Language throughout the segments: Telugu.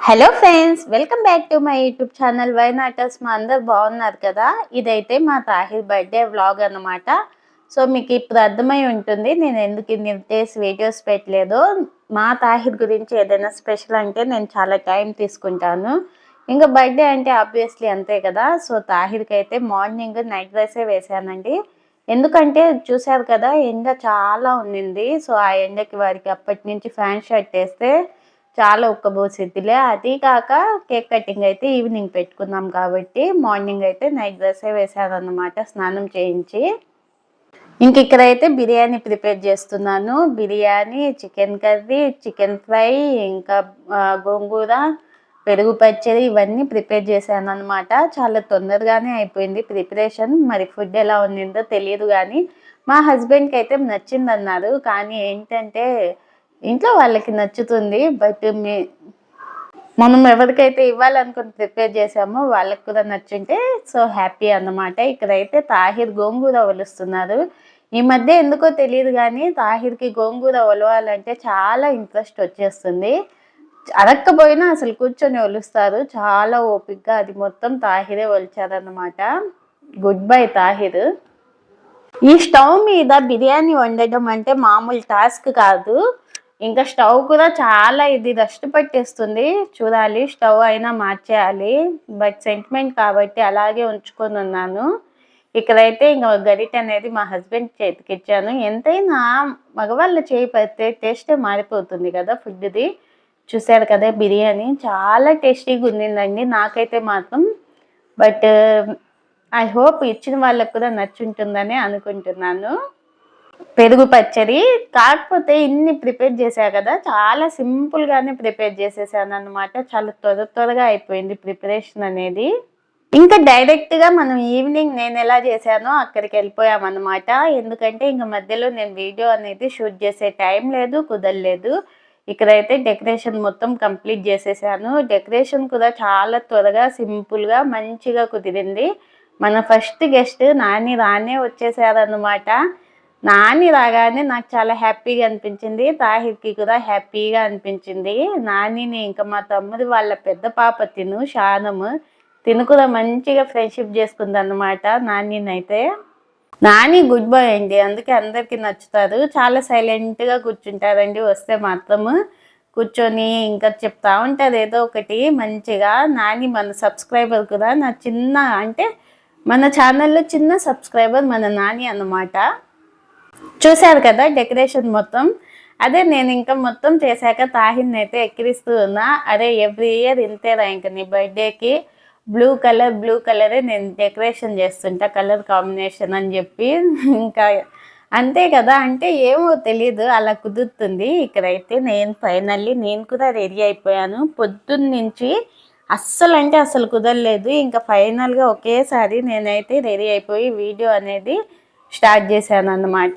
Hello friends, welcome back to my YouTube channel వై నాటర్స్. మా అందరు బాగున్నారు కదా. ఇదైతే మా తాహిర్ బర్త్డే వ్లాగ్ అన్నమాట. సో మీకు ఇప్పుడు అర్థమై ఉంటుంది నేను ఎందుకు ఇన్ని డేస్ వీడియోస్ పెట్టలేదు. మా తాహిర్ గురించి ఏదైనా స్పెషల్ అంటే నేను చాలా టైం తీసుకుంటాను. ఇంకా బర్త్డే అంటే ఆబ్వియస్లీ అంతే కదా. సో తాహిర్కి అయితే మార్నింగ్ నైట్ డ్రెస్సే వేసానండి. ఎందుకంటే చూసారు కదా ఎండ చాలా ఉండింది. సో ఆ ఎండకి వారికి అప్పటి నుంచి ఫ్యాన్ షర్ట్ వేస్తే చాలా ఉక్కబోసిద్దిలే. అది కాక కేక్ కటింగ్ అయితే ఈవినింగ్ పెట్టుకున్నాం కాబట్టి మార్నింగ్ అయితే నైట్ డ్రెస్సే వేసానన్నమాట స్నానం చేయించి. ఇంక ఇక్కడైతే బిర్యానీ ప్రిపేర్ చేస్తున్నాను. Biryani, chicken curry, chicken fry, ఇంకా గోంగూర, పెరుగు పచ్చడి ఇవన్నీ ప్రిపేర్ చేశాను అనమాట. చాలా తొందరగానే అయిపోయింది ప్రిపరేషన్. మరి ఫుడ్ ఎలా ఉండిందో తెలియదు కానీ మా హస్బెండ్కి అయితే నచ్చిందన్నారు. కానీ ఏంటంటే ఇంట్లో వాళ్ళకి నచ్చుతుంది, బట్ మనం ఎవరికైతే ఇవ్వాలనుకుని ప్రిపేర్ చేసామో వాళ్ళకి కూడా నచ్చుంటే సో హ్యాపీ అన్నమాట. ఇక్కడైతే తాహిర్ గోంగూర ఒలుస్తున్నారు. ఈ మధ్య ఎందుకో తెలియదు కానీ తాహిర్కి గోంగూర ఒలవాలంటే చాలా ఇంట్రెస్ట్ వచ్చేస్తుంది. అడక్కపోయినా అసలు కూర్చొని ఒలుస్తారు చాలా ఓపికగా. అది మొత్తం తాహిరే ఒలిచారన్నమాట. Good bye Tahir. ఈ స్టవ్ మీద బిర్యానీ వండడం అంటే మామూలు టాస్క్ కాదు. ఇంకా స్టవ్ కూడా చాలా ఇది డస్ట్ పట్టేస్తుంది. చూడాలి, స్టవ్ అయినా మార్చేయాలి. బట్ సెంటిమెంట్ కాబట్టి అలాగే ఉంచుకొని ఉన్నాను. ఇక్కడైతే ఇంకా గరిట అనేది మా హస్బెండ్ చేతికి ఇచ్చాను. ఎంతైనా మగవాళ్ళ చేయి పడితే టేస్టే మారిపోతుంది కదా ఫుడ్ది. చూసారు కదా బిర్యానీ చాలా టేస్టీగా ఉండిందండి నాకైతే మాత్రం. బట్ ఐ హోప్ ఇచ్చిన వాళ్ళకు కూడా నచ్చుంటుందని అనుకుంటున్నాను. పెరుగు పచ్చడి కాకపోతే ఇన్ని ప్రిపేర్ చేశా కదా, చాలా సింపుల్గానే ప్రిపేర్ చేసేసాను అనమాట. చాలా త్వరగా అయిపోయింది ప్రిపరేషన్ అనేది. ఇంకా డైరెక్ట్గా మనం ఈవినింగ్ నేను ఎలా చేశానో అక్కడికి వెళ్ళిపోయామన్నమాట. ఎందుకంటే ఇంకా మధ్యలో నేను వీడియో అనేది షూట్ చేసే టైం లేదు, కుదరలేదు. ఇక్కడైతే డెకరేషన్ మొత్తం కంప్లీట్ చేసేసాను. డెకరేషన్ కూడా చాలా త్వరగా సింపుల్గా మంచిగా కుదిరింది. మన ఫస్ట్ గెస్ట్ నాని రానే వచ్చేసారనమాట. నాని రాగానే నాకు చాలా హ్యాపీగా అనిపించింది. తాహిర్కి కూడా హ్యాపీగా అనిపించింది. నానిని ఇంకా మా తమ్ముడు వాళ్ళ పెద్ద పాప తిను కూడా మంచిగా ఫ్రెండ్షిప్ చేసుకుంది అన్నమాట నానినైతే. నాని గుడ్ బాయ్ అండి, అందుకే అందరికీ నచ్చుతారు. చాలా సైలెంట్గా కూర్చుంటారండి. వస్తే మాత్రము కూర్చొని ఇంకా చెప్తా ఉంటారు ఏదో ఒకటి మంచిగా. నాని మన సబ్స్క్రైబర్ కూడా నా చిన్న అంటే మన ఛానల్లో చిన్న సబ్స్క్రైబర్ మన నాని అన్నమాట. చూశారు కదా డెకరేషన్ మొత్తం. అదే నేను ఇంకా మొత్తం చేశాక తాహిర్ని అయితే ఎక్కిరిస్తూ ఉన్నా. అదే ఎవ్రీ ఇయర్ ఇంతేరా ఇంకా నీ బర్త్డేకి బ్లూ కలరే నేను డెకరేషన్ చేస్తుంటా, కలర్ కాంబినేషన్ అని చెప్పి. ఇంకా అంతే కదా, అంటే ఏమో తెలీదు అలా కుదురుతుంది. ఇక్కడైతే నేను కూడా రెడీ అయిపోయాను. పొద్దున్న నుంచి అస్సలు కుదరలేదు. ఇంకా ఫైనల్గా ఒకేసారి నేనైతే రెడీ అయిపోయి వీడియో అనేది స్టార్ట్ చేశాను అన్నమాట.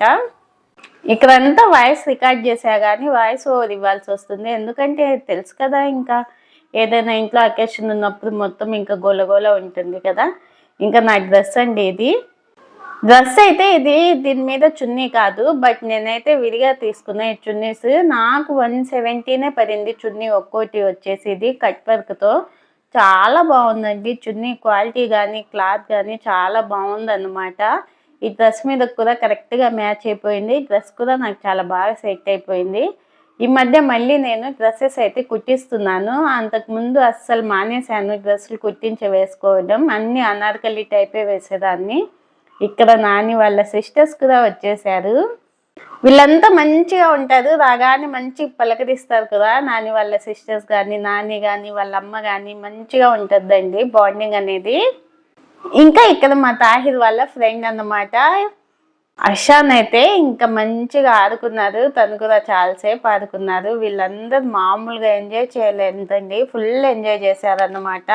ఇక్కడంతా వాయిస్ రికార్డ్ చేసా కానీ వాయిస్ ఓవర్ ఇవ్వాల్సి వస్తుంది. ఎందుకంటే తెలుసు కదా, ఇంకా ఏదైనా ఇంట్లో అకేషన్ ఉన్నప్పుడు మొత్తం ఇంకా గోలగోల ఉంటుంది కదా. ఇంకా నా డ్రెస్ అండి ఇది. డ్రెస్ అయితే దీని మీద చున్నీ కాదు, బట్ నేనైతే విడిగా తీసుకున్నా ఈ చున్నీస్. నాకు 170 పడింది చున్నీ ఒక్కోటి వచ్చేసి. ఇది కట్ వర్క్తో చాలా బాగుందండి. చున్నీ క్వాలిటీ కానీ క్లాత్ కానీ చాలా బాగుందన్నమాట. ఈ డ్రెస్ మీద కూడా కరెక్ట్గా మ్యాచ్ అయిపోయింది. డ్రెస్ కూడా నాకు చాలా బాగా సెట్ అయిపోయింది. ఈ మధ్య మళ్ళీ నేను డ్రెస్సెస్ అయితే కుట్టిస్తున్నాను. అంతకుముందు అస్సలు మానేశాను డ్రెస్సులు కుట్టించి వేసుకోవడం. అన్నీ అనార్కలి టైపే వేసేదాన్ని. ఇక్కడ నాని వాళ్ళ సిస్టర్స్ కూడా వచ్చేసారు. వీళ్ళంతా మంచిగా ఉంటారు. రాగానే మంచి పలకరిస్తారు కదా నాని వాళ్ళ సిస్టర్స్ కానీ, నాని కానీ, వాళ్ళ అమ్మ కానీ మంచిగా ఉంటుందండి బాండింగ్ అనేది. ఇంకా ఇక్కడ మా తాహిర్ వాళ్ళ ఫ్రెండ్ అన్నమాట అషాన్ అయితే ఇంకా మంచిగా ఆడుకున్నారు. తను కూడా చాలాసేపు ఆడుకున్నారు. వీళ్ళందరూ మామూలుగా ఎంజాయ్ చేయలేదండి, ఫుల్ ఎంజాయ్ చేశారన్నమాట.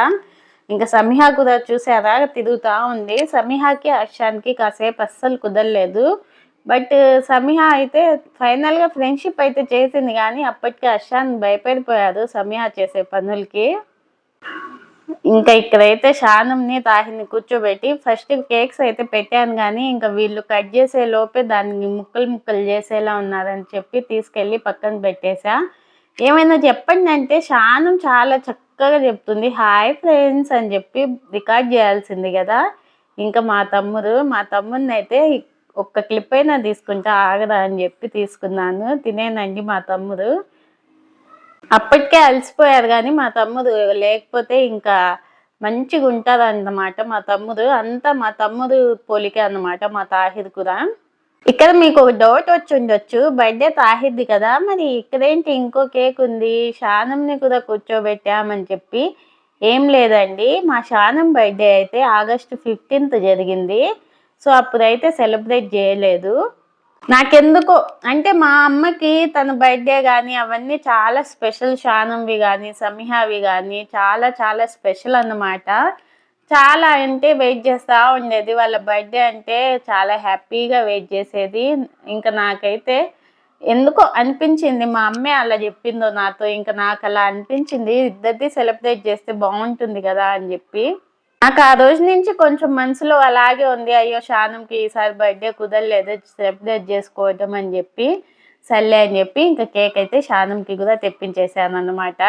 ఇంకా సమీహ కూడా చూసారా తిరుగుతూ ఉంది. సమీహకి అషాన్కి కాసేపు అస్సలు కుదరలేదు. బట్ సమీహ అయితే ఫైనల్గా ఫ్రెండ్షిప్ అయితే చేసింది కానీ అప్పటికి అషాన్ భయపడిపోయారు సమీహ చేసే పనులకి. ఇంకా ఇక్కడైతే షానంని తాహిర్ని కూర్చోబెట్టి ఫస్ట్ కేక్స్ అయితే పెట్టాను కానీ ఇంకా వీళ్ళు కట్ చేసే లోపే దాన్ని ముక్కలు చేసేలా ఉన్నారని చెప్పి తీసుకెళ్ళి పక్కన పెట్టేశా. ఏమైనా చెప్పండి అంటే శానం చాలా చక్కగా చెప్తుంది. హాయ్ ఫ్రెండ్స్ అని చెప్పి రికార్డ్ చేయాల్సింది కదా. ఇంకా మా తమ్ముడిని అయితే ఒక్క క్లిప్ అయినా తీసుకుంటా ఆగదా అని చెప్పి తీసుకున్నాను. తినేనండి మా తమ్ముడు. అప్పటికే అలసిపోయారు కానీ మా తమ్ముడు లేకపోతే ఇంకా మంచిగా ఉంటారు అన్నమాట. మా తమ్ముడు పోలికే అన్నమాట మా తాహిర్ కూడా. ఇక్కడ మీకు ఒక డౌట్ వచ్చి ఉండొచ్చు, బర్త్డే తాహిర్ది కదా, మరి ఇక్కడేంటి ఇంకో కేక్ ఉంది, శానంని కూడా కూర్చోబెట్టామని చెప్పి. ఏం లేదండి, మా శానం బర్త్డే అయితే ఆగస్టు 15th జరిగింది. సో అప్పుడైతే సెలబ్రేట్ చేయలేదు. నాకెందుకో అంటే మా అమ్మకి తన బర్త్డే కానీ అవన్నీ చాలా స్పెషల్. శానంవి కానీ సమీహావి కానీ చాలా చాలా స్పెషల్ అన్నమాట. చాలా అంటే వెయిట్ చేస్తూ ఉండేది. వాళ్ళ బర్త్డే అంటే చాలా హ్యాపీగా వెయిట్ చేసేది. ఇంకా నాకైతే ఎందుకో అనిపించింది, మా అమ్మే అలా చెప్పిందో నాతో, ఇంకా నాకు అలా అనిపించింది ఇద్దరిది సెలబ్రేట్ చేస్తే బాగుంటుంది కదా అని చెప్పి. నాకు ఆ రోజు నుంచి కొంచెం మనసులో అలాగే ఉంది, అయ్యో శానంకి ఈసారి బర్త్డే కుదరలేదు సెలబ్రేట్ చేసుకోవడం అని చెప్పి. సర్లే అని చెప్పి ఇంకా కేక్ అయితే శానంకి కూడా తెప్పించేసాను అన్నమాట.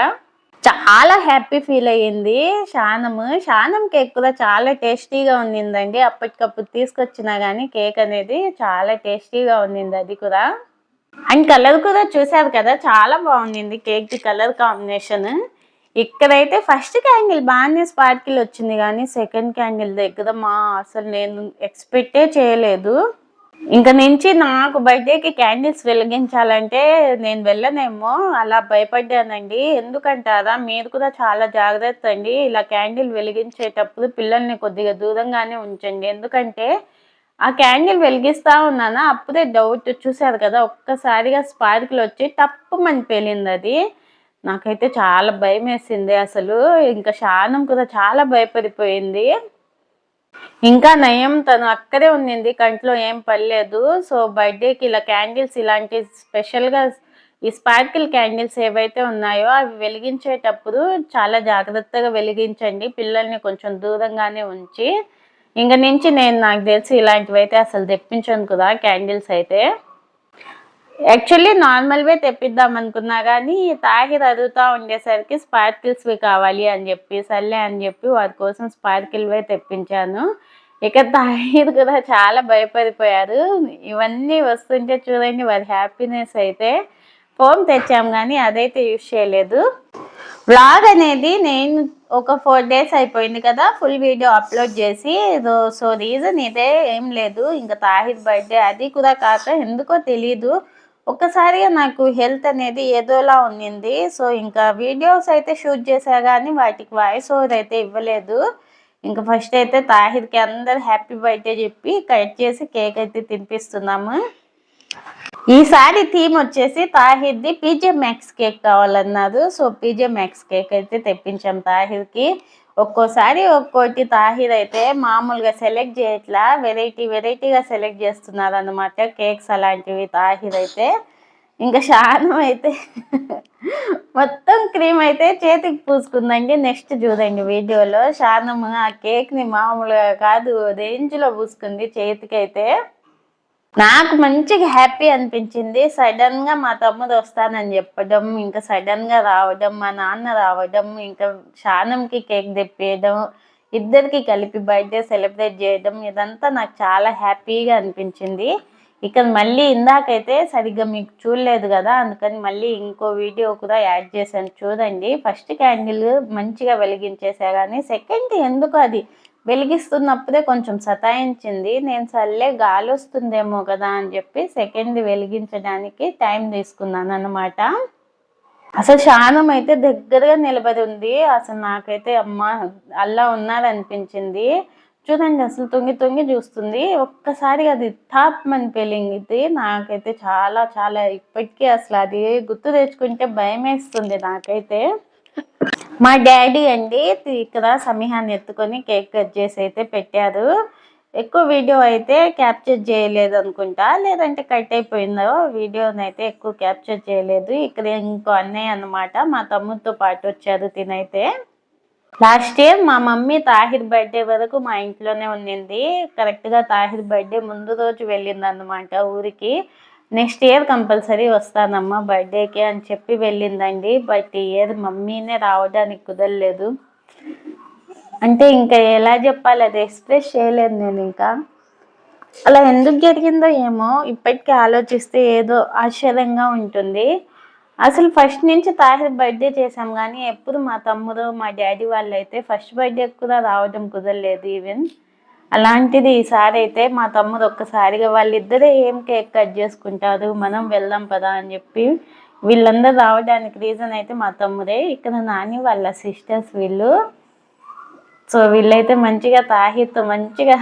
చాలా హ్యాపీ ఫీల్ అయ్యింది శానం కేక్ కూడా చాలా టేస్టీగా ఉండిందండి. అప్పటికప్పుడు తీసుకొచ్చినా కానీ కేక్ అనేది చాలా టేస్టీగా ఉండింది అది కూడా. అండ్ కలర్ కూడా చూసారు కదా, చాలా బాగుండింది కేక్ కలర్ కాంబినేషన్. ఇక్కడైతే ఫస్ట్ క్యాండిల్ బాగానే స్పార్కిల్ వచ్చింది కానీ సెకండ్ క్యాండిల్ దగ్గర అసలు నేను ఎక్స్పెక్టే చేయలేదు. ఇంకా నుంచి నాకు బర్త్డేకి క్యాండిల్స్ వెలిగించాలంటే నేను వెళ్ళనేమో అలా భయపడ్డానండి. ఎందుకంటారా, మీరు కూడా చాలా జాగ్రత్త అండి. ఇలా క్యాండిల్ వెలిగించేటప్పుడు పిల్లల్ని కొద్దిగా దూరంగానే ఉంచండి. ఎందుకంటే ఆ క్యాండిల్ వెలిగిస్తా ఉన్నానా, అప్పుడే డౌట్ చూసారు కదా, ఒక్కసారిగా స్పార్కిల్ వచ్చి టప్పుమని పేలింది అది. నాకైతే చాలా భయం వేసింది అసలు. ఇంకా శానం కూడా చాలా భయపడిపోయింది. ఇంకా నయం తను అక్కడే ఉండింది, కంట్లో ఏం పడలేదు. సో బర్త్డేకి ఇలా క్యాండిల్స్ ఇలాంటి స్పెషల్గా ఈ స్పార్కిల్ క్యాండిల్స్ ఏవైతే ఉన్నాయో అవి వెలిగించేటప్పుడు చాలా జాగ్రత్తగా వెలిగించండి, పిల్లల్ని కొంచెం దూరంగానే ఉంచి. ఇంక నుంచి నాకు తెలిసి ఇలాంటివి అయితే అసలు తెప్పించను కదా క్యాండిల్స్ అయితే. యాక్చువల్లీ నార్మల్వే తెప్పిద్దాం అనుకున్నా కానీ తాహిర్ అడుగుతూ ఉండేసరికి స్పార్కిల్స్వి కావాలి అని చెప్పి, సర్లే అని చెప్పి వారి కోసం స్పార్కిల్వే తెప్పించాను. ఇక తాహిర్ కూడా చాలా భయపడిపోయారు. ఇవన్నీ వస్తుంటే చూడండి వారి హ్యాపీనెస్ అయితే. ఫోన్ తెచ్చాం కానీ అదైతే యూజ్ చేయలేదు. వ్లాగ్ అనేది నేను ఒక 4 days అయిపోయింది కదా ఫుల్ వీడియో అప్లోడ్ చేసి. సో రీజన్ ఇదే, ఏం లేదు. ఇంకా తాహిర్ బర్త్డే అది కూడా కాక ఎందుకో తెలీదు, ఒక్కసారిగా నాకు హెల్త్ అనేది ఏదోలా ఉన్నింది. సో ఇంకా వీడియోస్ అయితే షూట్ చేశా కానీ వాటికి వాయిస్ ఓవర్ అయితే ఇవ్వలేదు. ఇంకా ఫస్ట్ అయితే తాహిర్కి అందరు హ్యాపీ బర్త్డే చెప్పి కట్ చేసి కేక్ అయితే తినిపిస్తున్నాము. ఈసారి థీమ్ వచ్చేసి తాహిర్ది పీజే మ్యాక్స్ కేక్ కావాలన్నారు. సో పీజే మ్యాక్స్ కేక్ అయితే తెప్పించాం తాహిర్కి. ఒక్కోసారి ఒక్కోటి తాహిర్ అయితే మామూలుగా సెలెక్ట్ చేయట్లా, వెరైటీగా సెలెక్ట్ చేస్తున్నారు అన్నమాట కేక్స్ అలాంటివి తాహిర్ అయితే. ఇంకా శానం అయితే మొత్తం క్రీమ్ అయితే చేతికి పూసుకుందండి. నెక్స్ట్ చూడండి వీడియోలో శానం ఆ కేక్ని మామూలుగా కాదు రేంజ్లో పూసుకుంది చేతికి అయితే. నాకు మంచిగా హ్యాపీ అనిపించింది. సడన్గా మా తమ్ముడు వస్తానని చెప్పడం, ఇంకా సడన్గా రావడం, మా నాన్న రావడం, ఇంకా శానంకి కేక్ తెప్పియడం, ఇద్దరికి కలిపి బర్త్డే సెలబ్రేట్ చేయడం, ఇదంతా నాకు చాలా హ్యాపీగా అనిపించింది. ఇక్కడ మళ్ళీ ఇందాకైతే సరిగ్గా మీకు చూడలేదు కదా, అందుకని మళ్ళీ ఇంకో వీడియో కూడా యాడ్ చేశాను చూడండి. ఫస్ట్ క్యాండిల్ మంచిగా వెలిగించేసా కానీ సెకండ్ ఎందుకు అది వెలిగిస్తున్నప్పుడే కొంచెం సతాయించింది. నేను సర్లే గాలి వస్తుందేమో కదా అని చెప్పి సెకండ్ వెలిగించడానికి టైం తీసుకున్నాను అన్నమాట. అసలు శానం అయితే దగ్గరగా నిలబడి ఉంది. అసలు నాకైతే అమ్మ అల్లా ఉన్నారనిపించింది. చూడండి అసలు తొంగి తొంగి చూస్తుంది. ఒక్కసారి అది టాప్ మని పెలింగితే నాకైతే చాలా చాలా ఇప్పటికీ అసలు అది గుర్తు తెచ్చుకుంటే భయం వేస్తుంది నాకైతే. మా డాడీ అండి ఇక్కడ సమీహాన్ని ఎత్తుకొని కేక్ కట్ చేసి అయితే పెట్టారు. ఎక్కువ వీడియో అయితే క్యాప్చర్ చేయలేదు అనుకుంటా, లేదంటే కట్ అయిపోయిందో వీడియోని అయితే ఎక్కువ క్యాప్చర్ చేయలేదు. ఇక్కడ ఇంకో అన్నయ్య అన్నమాట మా తమ్ముడితో పాటు వచ్చారు తినైతే. లాస్ట్ ఇయర్ మా మమ్మీ తాహిర్ బర్త్డే వరకు మా ఇంట్లోనే ఉండింది. కరెక్ట్గా తాహిర్ బర్త్డే ముందు రోజు వెళ్ళింది అన్నమాట ఊరికి. నెక్స్ట్ ఇయర్ కంపల్సరీ వస్తానమ్మా బర్త్డేకి అని చెప్పి వెళ్ళిందండి. బట్ ఈ ఇయర్ మమ్మీనే రావడానికి కుదరలేదు. అంటే ఇంకా ఎలా చెప్పాలి, అది ఎక్స్ప్రెస్ చేయలేదు నేను. ఇంకా అలా ఎందుకు జరిగిందో ఏమో ఇప్పటికీ ఆలోచిస్తే ఏదో ఆశ్చర్యంగా ఉంటుంది. అసలు ఫస్ట్ నుంచి తాహిర్ బర్త్డే చేసాం కానీ ఎప్పుడు మా తమ్ముడు మా డాడీ వాళ్ళు అయితే ఫస్ట్ బర్త్డే కూడా రావడం కుదరలేదు ఈవెన్. అలాంటిది ఈసారి అయితే మా తమ్ముడు ఒక్కసారిగా వాళ్ళిద్దరే ఏం కేక్ కట్ చేసుకుంటారు, మనం వెళ్దాం పదా అని చెప్పి వీళ్ళందరూ రావడానికి రీజన్ అయితే మా తమ్ముడే. ఇక్కడ నాని వాళ్ళ సిస్టర్స్ వీళ్ళు. సో వీళ్ళైతే మంచిగా తాహిర్తో మంచిగా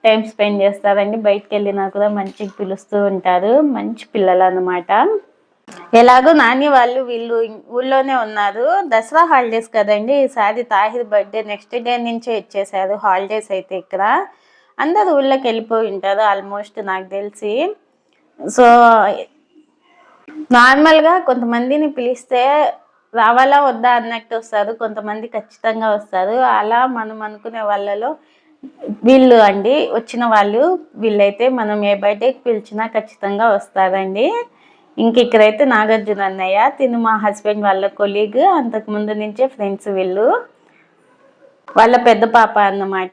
టైం స్పెండ్ చేస్తారండి. బయటకు వెళ్ళినా కూడా మంచిగా పిలుస్తూ ఉంటారు. మంచి పిల్లలు అన్నమాట. ఎలాగో నాని వాళ్ళు వీళ్ళు ఊళ్ళోనే ఉన్నారు. దసరా హాలిడేస్ కదండి ఈసారి తాహిర్ బర్త్డే నెక్స్ట్ డే నుంచే ఇచ్చేసారు హాలిడేస్ అయితే. ఇక్కడ అందరు ఊళ్ళోకి వెళ్ళిపోయి ఉంటారు ఆల్మోస్ట్ నాకు తెలిసి. సో నార్మల్గా కొంతమందిని పిలిస్తే రావాలా వద్దా అన్నట్టు వస్తారు, కొంతమంది ఖచ్చితంగా వస్తారు. అలా మనం అనుకునే వాళ్ళలో వీళ్ళు అండి వచ్చిన వాళ్ళు. వీళ్ళైతే మనం ఏ బర్త్డేకి పిలిచినా ఖచ్చితంగా వస్తారండి. ఇంక ఇక్కడైతే నాగార్జున అన్నయ్య, తిను మా హస్బెండ్ వాళ్ళ కొలీగ్, అంతకు ముందు నుంచే ఫ్రెండ్స్ వీళ్ళు, వాళ్ళ పెద్ద పాప అన్నమాట.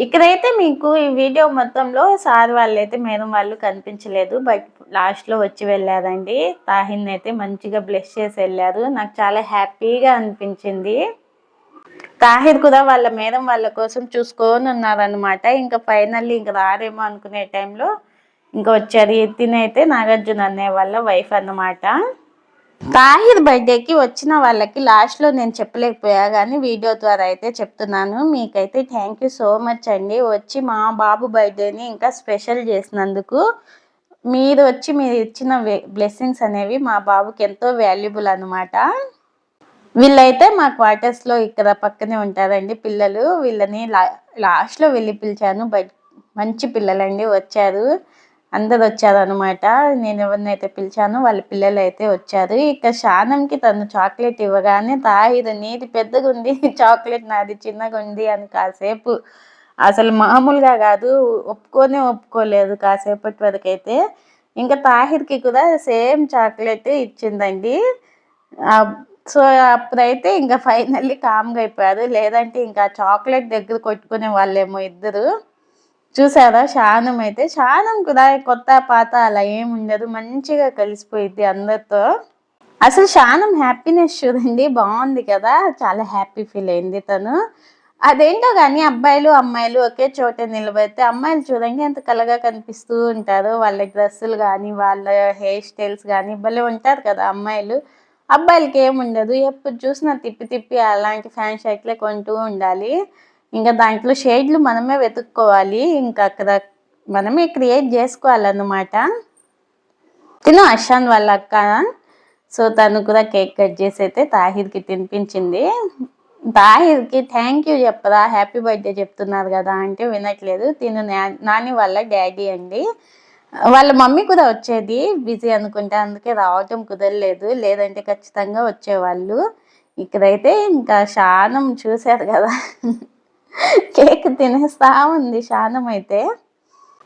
ఇక్కడైతే మీకు ఈ వీడియో మొత్తంలో సార్ వాళ్ళైతే మేడం వాళ్ళు కనిపించలేదు. బట్ లాస్ట్లో వచ్చి వెళ్ళారండి. తాహిన్ అయితే మంచిగా బ్లెస్ చేసి వెళ్ళారు. నాకు చాలా హ్యాపీగా అనిపించింది. తాహిర్ కూడా వాళ్ళ మేడం వాళ్ళ కోసం చూసుకొని ఉన్నారనమాట. ఇంకా ఫైనల్లీ ఇంకా రారేమో అనుకునే టైంలో ఇంకా వచ్చారు. తినైతే నాగార్జున అన్నయ్య వాళ్ళ వైఫ్ అన్నమాట. తాహిర్ బర్త్డేకి వచ్చిన వాళ్ళకి లాస్ట్లో నేను చెప్పలేకపోయా కానీ వీడియో ద్వారా అయితే చెప్తున్నాను. మీకైతే థ్యాంక్ యూ సో మచ్ అండి, వచ్చి మా బాబు బర్త్డేని ఇంకా స్పెషల్ చేసినందుకు. మీరు వచ్చి మీరు ఇచ్చిన బ్లెస్సింగ్స్ అనేవి మా బాబుకి ఎంతో వాల్యుబుల్ అనమాట. వీళ్ళైతే మా క్వార్టర్స్లో ఇక్కడ పక్కనే ఉంటారండి పిల్లలు. వీళ్ళని లాస్ట్లో వెళ్ళి పిలిచాను. బట్ మంచి పిల్లలండి, వచ్చారు. అందరు వచ్చారు అనమాట. నేను ఎవరినైతే పిలిచానో వాళ్ళ పిల్లలు అయితే వచ్చారు. ఇక శానంకి తను చాక్లెట్ ఇవ్వగానే తాహిర్ నీది పెద్దగా ఉంది, చాక్లెట్ నాది చిన్నగా ఉంది అని కాసేపు అసలు మామూలుగా కాదు, ఒప్పుకోలేదు కాసేపటి వరకు అయితే. ఇంకా తాహిర్కి కూడా సేమ్ చాక్లెట్ ఇచ్చిందండి. సో అప్పుడైతే ఇంకా ఫైనల్లీ కామ్గా అయిపోయారు. లేదంటే ఇంకా చాక్లెట్ దగ్గర కొట్టుకునే వాళ్ళేమో ఇద్దరు. చూసారా శానం అయితే, శానం కూడా కొత్త పాత అలా ఏముండదు, మంచిగా కలిసిపోయింది అందరితో. అసలు శానం హ్యాపీనెస్ చూడండి, బాగుంది కదా, చాలా హ్యాపీ ఫీల్ అయింది తను. అదేంటో కానీ అబ్బాయిలు అమ్మాయిలు ఒకే చోట నిలబడితే అమ్మాయిలు చూడండి ఎంత కలగా కనిపిస్తూ ఉంటారు. వాళ్ళ డ్రెస్సులు కానీ వాళ్ళ హెయిర్ స్టైల్స్ కానీ భలే ఉంటారు కదా అమ్మాయిలు. అబ్బాయిలకి ఏముండదు, ఎప్పుడు చూసినా తిప్పి తిప్పి అలాంటి ఫ్యాన్ షర్ట్లే కొంటూ ఉండాలి. ఇంకా దాంట్లో షేడ్లు మనమే వెతుక్కోవాలి. ఇంకా అక్కడ మనమే క్రియేట్ చేసుకోవాలన్నమాట. తిను అషాన్ వాళ్ళ అక్క. సో తను కూడా కేక్ కట్ చేసి అయితే తాహిర్కి తినిపించింది. తాహిర్కి థ్యాంక్ యూ చెప్పరా, హ్యాపీ బర్త్డే చెప్తున్నారు కదా అంటే వినట్లేదు. తిను నాని వాళ్ళ డాడీ అండి. వాళ్ళ మమ్మీ కూడా వచ్చేది, బిజీ అనుకుంటా, అందుకే రావటం కుదరలేదు. లేదంటే ఖచ్చితంగా వచ్చేవాళ్ళు. ఇక్కడైతే ఇంకా శానం చూశారు కదా, కేక్ తినేస్తా ఉంది శానం అయితే.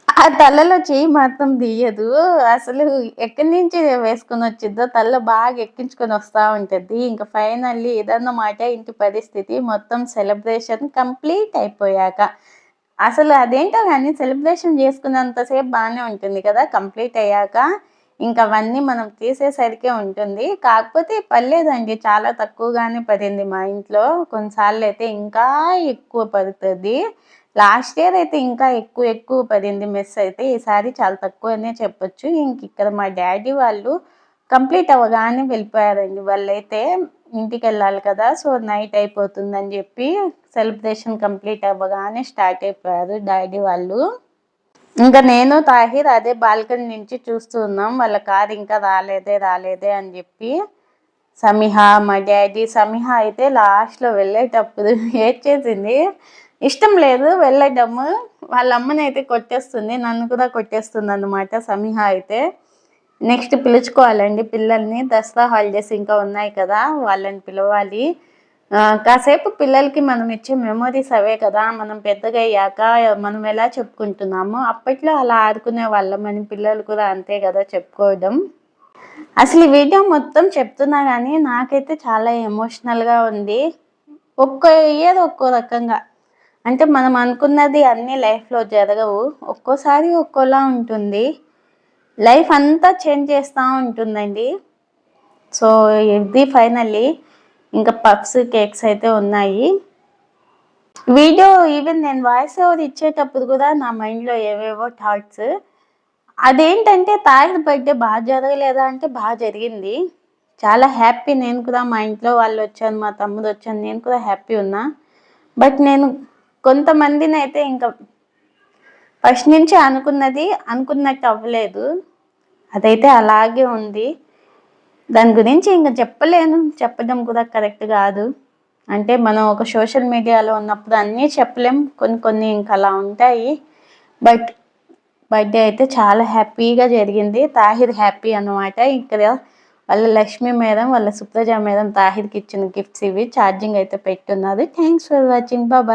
ఆ తలలో చెయ్యి మాత్రం తీయదు. అసలు ఎక్కడి నుంచి వేసుకొని వచ్చిద్దో తలలో బాగా ఎక్కించుకొని వస్తూ ఉంటుంది. ఇంకా ఫైనల్లీ ఇదన్నమాట ఇంటి పరిస్థితి. మొత్తం సెలబ్రేషన్ కంప్లీట్ అయిపోయాక అసలు అదేంటో కానీ సెలబ్రేషన్ చేసుకున్నంతసేపు బాగానే ఉంటుంది కదా, కంప్లీట్ అయ్యాక ఇంకా అవన్నీ మనం తీసేసరికే ఉంటుంది. కాకపోతే పర్లేదండి, చాలా తక్కువగానే పడింది మా ఇంట్లో. కొన్నిసార్లు అయితే ఇంకా ఎక్కువ పడుతుంది. లాస్ట్ ఇయర్ అయితే ఇంకా ఎక్కువ పడింది మెస్ అయితే. ఈసారి చాలా తక్కువనే చెప్పొచ్చు. ఇంక ఇక్కడ మా డాడీ వాళ్ళు కంప్లీట్ అవ్వగానే వెళ్ళిపోయారండి. వాళ్ళైతే ఇంటికి వెళ్ళాలి కదా, సో నైట్ అయిపోతుందని చెప్పి సెలబ్రేషన్ కంప్లీట్ అవ్వగానే స్టార్ట్ అయిపోయారు డాడీ వాళ్ళు. ఇంకా నేను తాహిర్ అదే బాల్కనీ నుంచి చూస్తూ ఉన్నాం. వాళ్ళ కారు ఇంకా రాలేదే అని చెప్పి. సమీహ మా డాడీ, సమీహ అయితే లాస్ట్లో వెళ్ళేటప్పుడు ఏడ్చేసింది. ఇష్టం లేదు వెళ్ళడము. వాళ్ళ అమ్మని అయితే కొట్టేస్తుంది, నన్ను కూడా కొట్టేస్తుంది అన్నమాట సమీహ అయితే. నెక్స్ట్ పిలుచుకోవాలండి పిల్లల్ని, దసరా హాలిడేస్ ఇంకా ఉన్నాయి కదా, వాళ్ళని పిలవాలి. కాసేపు పిల్లలకి మనం ఇచ్చే మెమోరీస్ అవే కదా! మనం పెద్దగా అయ్యాక మనం ఎలా చెప్పుకుంటున్నామో, అప్పట్లో అలా ఆడుకునే వాళ్ళమని పిల్లలు కూడా అంతే కదా చెప్పుకోవడం. అసలు ఈ వీడియో మొత్తం చెప్తున్నా గానీ, నాకైతే చాలా ఎమోషనల్‌గా ఉంది. ఒక్కో ఇయర్ ఒక్కో రకంగా. అంటే మనం అనుకున్నది అన్నీ లైఫ్‌లో జరగవు. ఒక్కోసారి ఒక్కోలా ఉంటుంది. లైఫ్ అంతా చేంజ్ చేస్తా ఉంటుందండి. సో, ఇది ఫైనల్లీ ఇంకా పఫ్స్, కేక్స్ అయితే ఉన్నాయి. వీడియో ఈవెన్ నేను వాయిస్ ఓవర్ ఇచ్చేటప్పుడు కూడా నా మైండ్‌లో ఏవేవో థాట్స్. అదేంటంటే తాహిర్ బర్త్‌డే జరగలేదా అంటే జరిగింది. చాలా హ్యాపీ నేను కూడా మా ఇంట్లో వాళ్ళొచ్చారు, మా తమ్ముడొచ్చారు. నేను కూడా హ్యాపీ ఉన్నా. బట్ నేను కొంతమందినైతే ఇంకా ఫస్ట్ నుంచి అనుకున్నది అనుకున్నట్టు అవ్వలేదు. అదైతే అలాగే ఉంది. దాని గురించి ఇంక చెప్పలేను. చెప్పడం కూడా కరెక్ట్ కాదు. అంటే మనం ఒక సోషల్ మీడియాలో ఉన్నప్పుడు అన్నీ చెప్పలేం. కొన్ని కొన్ని ఇంక అలా ఉంటాయి. బట్ బర్త్‌డే అయితే చాలా హ్యాపీగా జరిగింది. తాహిర్ హ్యాపీ అన్నమాట. ఇక్కడ వాళ్ళ లక్ష్మి మేడం, వాళ్ళ సుప్రజ మేడం తాహిర్‌కి ఇచ్చిన గిఫ్ట్స్ ఇవి. ఛార్జింగ్ అయితే పెట్టున్నారు. Thanks for watching. బాయ్.